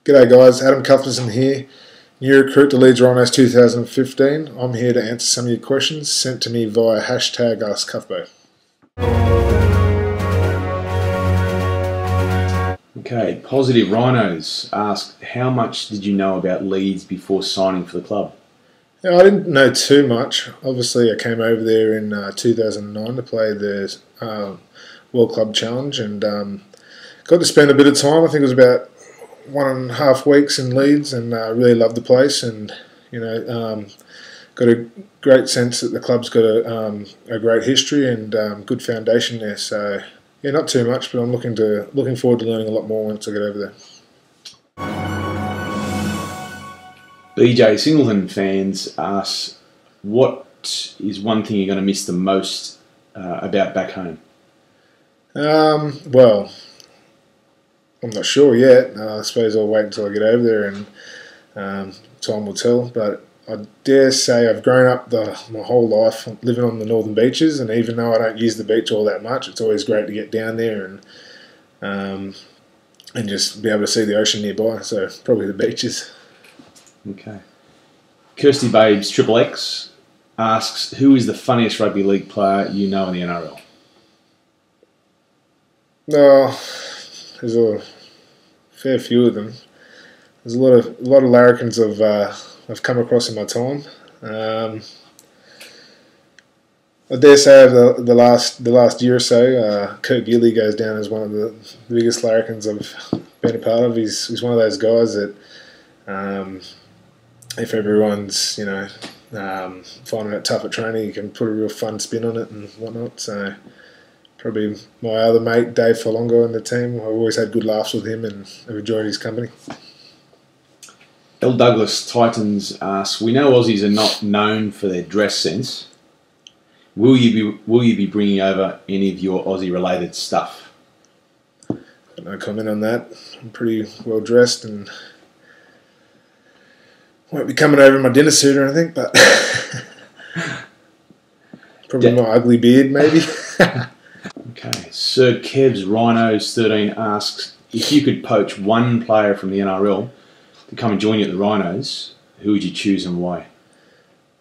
G'day guys, Adam Cuthbertson here, new recruit to Leeds Rhinos 2015. I'm here to answer some of your questions sent to me via #AskCuthbo. Okay, Positive Rhinos asked, how much did you know about Leeds before signing for the club? Yeah, I didn't know too much. Obviously I came over there in 2009 to play the World Club Challenge and got to spend a bit of time. I think it was about 1.5 weeks in Leeds, and really loved the place, and got a great sense that the club's got a great history and good foundation there. So yeah, not too much, but I'm looking forward to learning a lot more once I get over there. BJ Singleton fans ask, what is one thing you're going to miss the most about back home? Well, I'm not sure yet. I suppose I'll wait until I get over there and time will tell. But I dare say I've grown up my whole life living on the northern beaches, and even though I don't use the beach all that much, it's always great to get down there and just be able to see the ocean nearby. So probably the beaches. Okay. Kirsty Babes XXX asks, who is the funniest rugby league player you know in the NRL? No, there's a fair few of them. There's a lot of larrikins I've come across in my time. I dare say over the last year or so, Kurt Gilly goes down as one of the biggest larrikins I've been a part of. He's one of those guys that if everyone's finding it tough at training, you can put a real fun spin on it and whatnot. So probably my other mate, Dave Falongo, in the team. I've always had good laughs with him and have enjoyed his company. L. Douglas Titans asks, we know Aussies are not known for their dress sense. Will you be bringing over any of your Aussie-related stuff? Got no comment on that. I'm pretty well dressed and won't be coming over in my dinner suit or anything, but probably my ugly beard maybe. Okay, Sir Kev's Rhinos 13 asks, if you could poach one player from the NRL to come and join you at the Rhinos, who would you choose and why?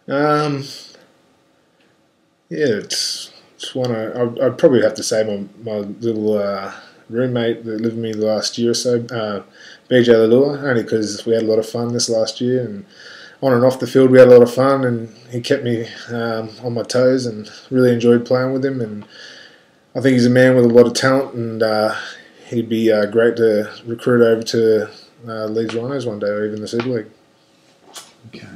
Yeah, it's one I'd probably have to say my little roommate that lived with me the last year or so, BJ Lalua, only because we had a lot of fun this last year, and on and off the field we had a lot of fun, and he kept me on my toes, and really enjoyed playing with him. And I think he's a man with a lot of talent, and he'd be great to recruit over to Leeds Rhinos one day, or even the Super League. Okay.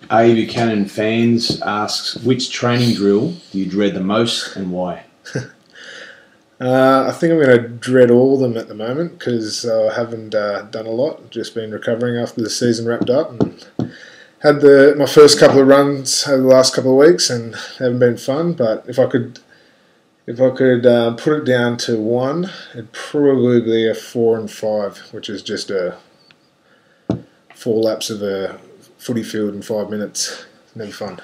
A. Buchanan fans asks, which training drill do you dread the most and why? I think I'm going to dread all of them at the moment because I haven't done a lot. Just been recovering after the season wrapped up, and had my first couple of runs over the last couple of weeks, and haven't been fun. But if I could put it down to one, it'd probably be a 4 and 5, which is just 4 laps of a footy field in 5 minutes. Never fun.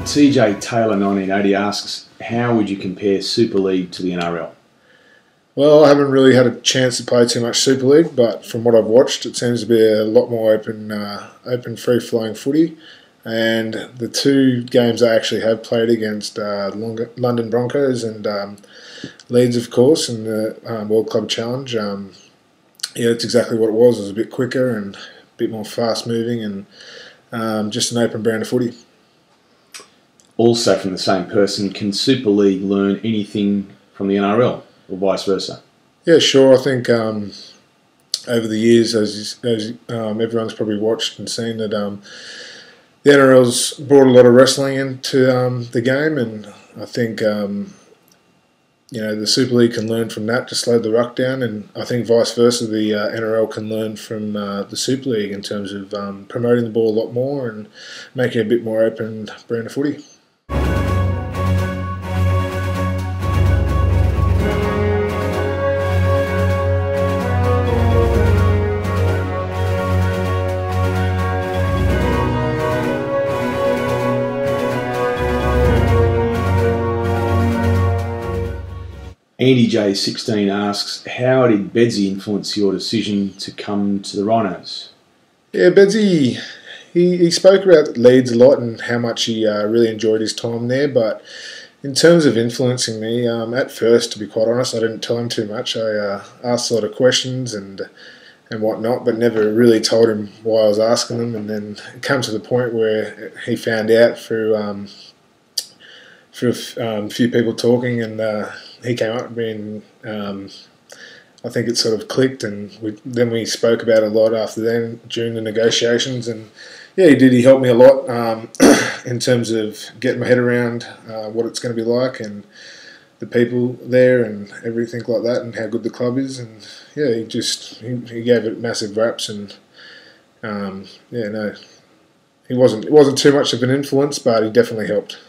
TJ Taylor 1980 asks, how would you compare Super League to the NRL? Well, I haven't really had a chance to play too much Super League, but from what I've watched, it seems to be a lot more open, free-flowing footy. And the two games I actually have played against London Broncos and Leeds, of course, in the World Club Challenge, yeah, it's exactly what it was. It was a bit quicker and a bit more fast-moving, and just an open brand of footy. Also from the same person, can Super League learn anything from the NRL or vice versa? Yeah, sure. I think over the years, as everyone's probably watched and seen, that the NRL's brought a lot of wrestling into the game, and I think the Super League can learn from that to slow the ruck down, and I think vice versa, the NRL can learn from the Super League in terms of promoting the ball a lot more and making it a bit more open brand of footy. Andy J16 asks, how did Bedsy influence your decision to come to the Rhinos? Yeah, Bedsy, he spoke about Leeds a lot and how much he really enjoyed his time there, but in terms of influencing me, at first, to be quite honest, I didn't tell him too much. I asked a lot of questions and whatnot, but never really told him why I was asking them. And then it came to the point where he found out through a few people talking, and he came up to me, and I think it sort of clicked, and then we spoke about it a lot after then during the negotiations. And yeah, he did. He helped me a lot in terms of getting my head around what it's going to be like and the people there and everything like that, and how good the club is. And yeah, he gave it massive raps, and yeah, no, it wasn't too much of an influence, but he definitely helped.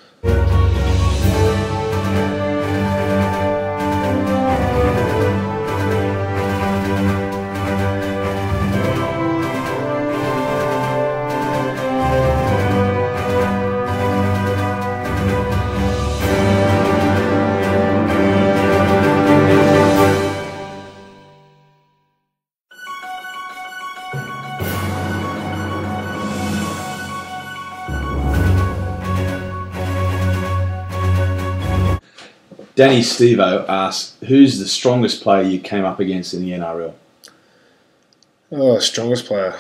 Danny Stevo asks, who's the strongest player you came up against in the NRL? Oh, strongest player.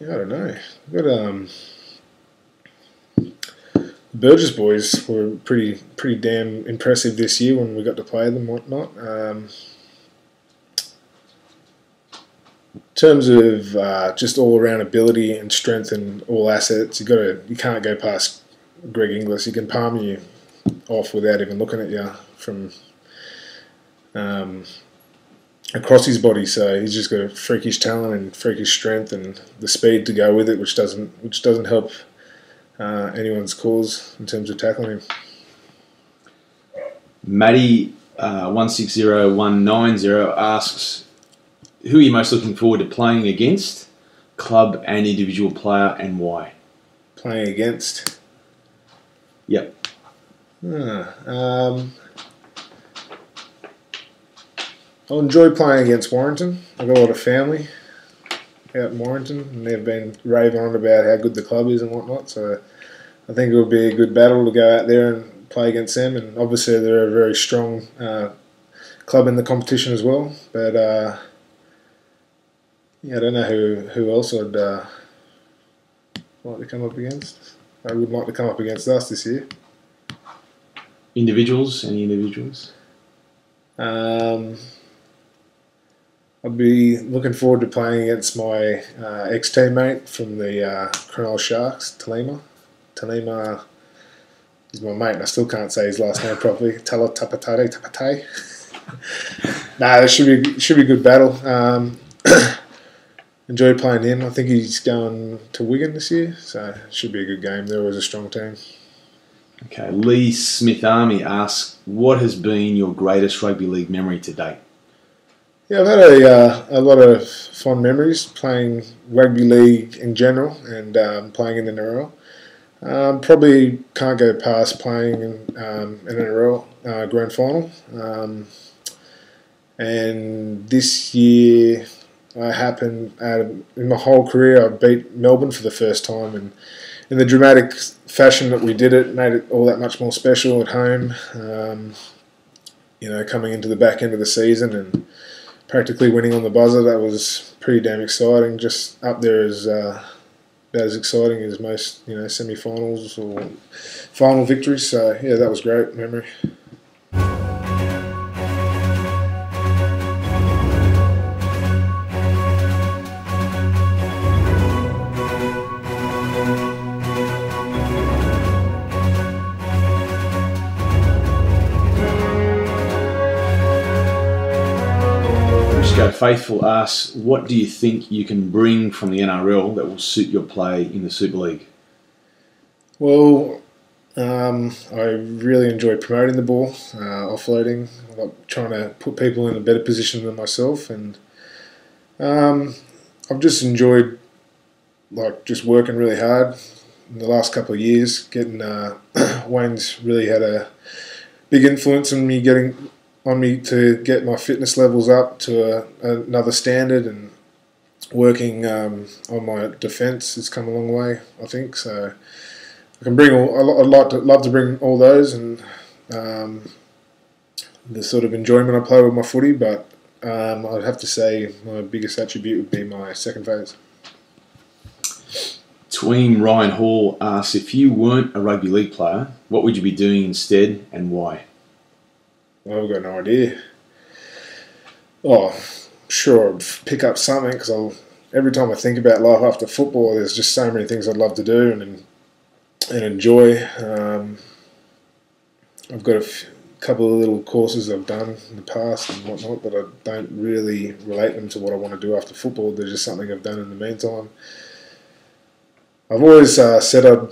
Yeah, I don't know. We've got the Burgess boys were pretty damn impressive this year when we got to play them and whatnot. In terms of just all around ability and strength and all assets, you can't go past Greg Inglis. He can palm you off without even looking at you from across his body. So he's just got a freakish talent and freakish strength and the speed to go with it, which doesn't help anyone's cause in terms of tackling him. Matty 160190 asks, who are you most looking forward to playing against, club and individual player, and why? Playing against. Yep. I'll enjoy playing against Warrington. I've got a lot of family out in Warrington, and they've been raving on about how good the club is and whatnot. So I think it will be a good battle to go out there and play against them. And obviously they're a very strong club in the competition as well. But yeah, I don't know who else I'd like to come up against. I would like to come up against us this year. Individuals? Any individuals? I'd be looking forward to playing against my ex-teammate from the Cronulla Sharks, Talima. Talima is my mate, and I still can't say his last name properly. Tapate. Nah, that should be a good battle. Enjoy playing him. I think he's going to Wigan this year, so it should be a good game. They're always a strong team. Okay, Lee Smith Army asks, what has been your greatest rugby league memory to date? Yeah, I've had a lot of fond memories playing rugby league in general and playing in the NRL. Probably can't go past playing in an NRL grand final. And this year, in my whole career, I beat Melbourne for the first time, and in the dramatic fashion that we did it, made it all that much more special at home. Coming into the back end of the season and practically winning on the buzzer, that was pretty damn exciting. Just up there as about as exciting as most semi-finals or final victories. So yeah, that was great memory. Faithful asks, what do you think you can bring from the NRL that will suit your play in the Super League? Well, I really enjoy promoting the ball, offloading, trying to put people in a better position than myself, and I've just enjoyed just working really hard in the last couple of years. Getting Wayne's really had a big influence on me to get my fitness levels up to another standard, and working on my defence has come a long way, I think. So I can bring love to bring all those, and the sort of enjoyment I play with my footy, but I'd have to say my biggest attribute would be my second phase. Tween Ryan Hall asks, if you weren't a rugby league player, what would you be doing instead and why? Well, I've got no idea. Oh, sure, I'd pick up something, because every time I think about life after football, there's just so many things I'd love to do and enjoy. I've got a couple of little courses I've done in the past and whatnot, but I don't really relate them to what I want to do after football. They're just something I've done in the meantime. I've always said I'd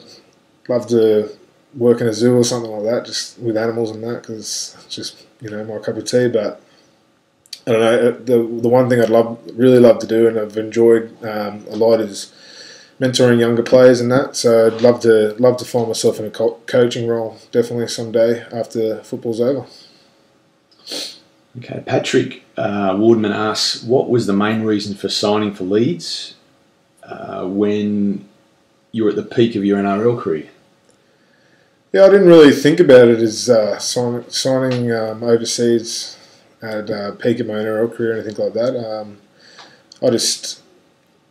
love to work in a zoo or something like that, just with animals and that, because it's just, my cup of tea. But I don't know, the one thing I'd really love to do, and I've enjoyed a lot, is mentoring younger players and that. So I'd love to find myself in a coaching role, definitely someday after football's over. Okay, Patrick Wardman asks, what was the main reason for signing for Leeds when you were at the peak of your NRL career? Yeah, I didn't really think about it as signing overseas at peak of my NRL career or anything like that. I just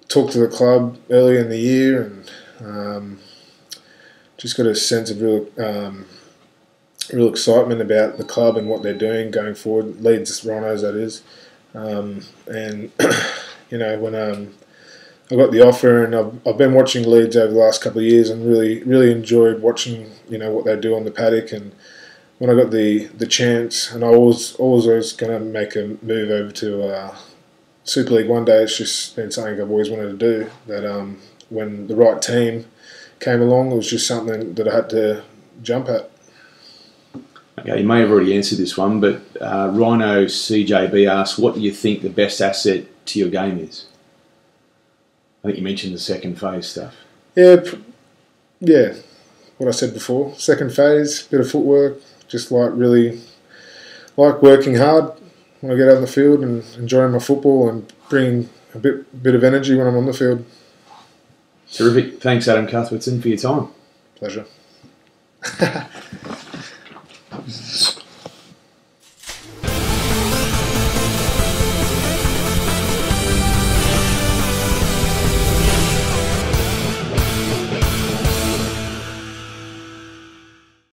talked to the club early in the year, and just got a sense of real excitement about the club and what they're doing going forward. Leeds Rhinos, that is. And when I got the offer, and I've been watching Leeds over the last couple of years, and really enjoyed watching what they do on the paddock. And when I got the chance, and I was going to make a move over to Super League one day, it's just been something I've always wanted to do. That when the right team came along, it was just something that I had to jump at. Okay, you may have already answered this one, but Rhino CJB asks, what do you think the best asset to your game is? I think you mentioned the second phase stuff. Yeah, what I said before. Second phase, bit of footwork, just really like working hard when I get out in the field and enjoying my football and bringing a bit of energy when I'm on the field. Terrific. Thanks, Adam Cuthbertson, for your time. Pleasure.